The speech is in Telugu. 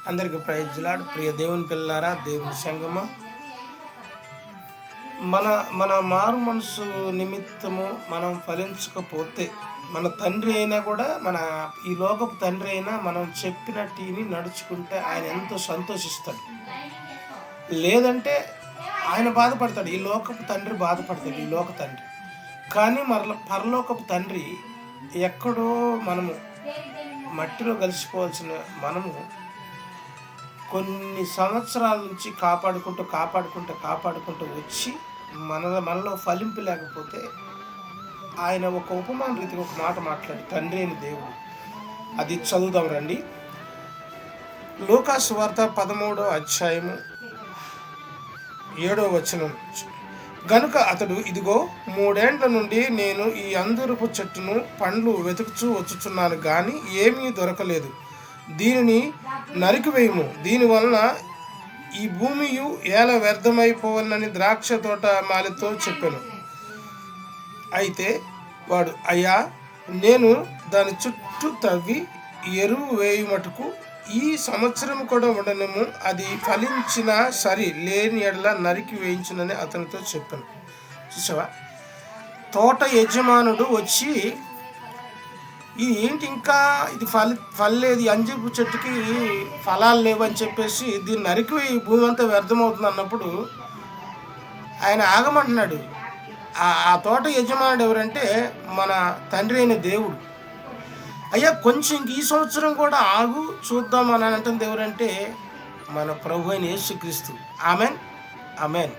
అందరికీ ప్రైజ్ లార్డ్. ప్రియ దేవుని పిల్లారా, దేవుని సంగమా, మన మన మారు మనసు నిమిత్తము మనం ఫలించకపోతే మన తండ్రి అయినా కూడా, మన ఈ లోకపు తండ్రి అయినా మనం చెప్పినట్టుని నడుచుకుంటే ఆయన ఎంతో సంతోషిస్తాడు. లేదంటే ఆయన బాధపడతాడు. ఈ లోకపు తండ్రి బాధపడతాడు, ఈ లోక తండ్రి. కానీ పరలోకపు తండ్రి ఎక్కడో మనము మట్టిలో కలిసిపోవాల్సిన మనము కొన్ని సంవత్సరాల నుంచి కాపాడుకుంటూ వచ్చి మనలో ఫలింపు లేకపోతే ఆయన ఒక ఉపమాన రీతిగా ఒక మాట మాట్లాడి, తండ్రి అయిన దేవుడు. అది చదువుదాం రండి. లూకా సువార్త 13వ అధ్యాయము 7వ వచనం. గనుక అతడు, ఇదిగో 3 ఏండ్ల నుండి నేను ఈ అంజూరపు చెట్టును పండ్లు వెతుకుచూ వచ్చుచున్నాను, కానీ ఏమీ దొరకలేదు. దీనిని నరికివేయము, దీనివలన ఈ భూమియు ఏల వ్యర్థమైపోవనని ద్రాక్ష తోట మాలితో చెప్పాను. అయితే వాడు, అయ్యా, నేను దాని చుట్టూ తవ్వి ఎరువు వేయుమటుకు ఈ సంవత్సరం కూడా ఉండనేమో, అది ఫలించిన సరి, లేని ఎడల నరికి వేయించునని అతనితో చెప్పాను. చూసావా, తోట యజమానుడు వచ్చి, ఇది ఏంటి ఇంకా ఇది ఫలలేదు, అంజూరపు చెట్టుకి ఫలాలు లేవు అని చెప్పేసి దీన్ని నరికి ఈ భూమి అంతా వ్యర్థమవుతుంది అన్నప్పుడు ఆయన ఆగమంటున్నాడు. ఆ తోట యజమానుడు ఎవరంటే మన తండ్రి అయిన దేవుడు. అయ్యా, కొంచెం ఇంక ఈ సంవత్సరం కూడా ఆగు చూద్దాం అని అంటుంది ఎవరంటే మన ప్రభు అయిన యేసుక్రీస్తు. Amen, amen.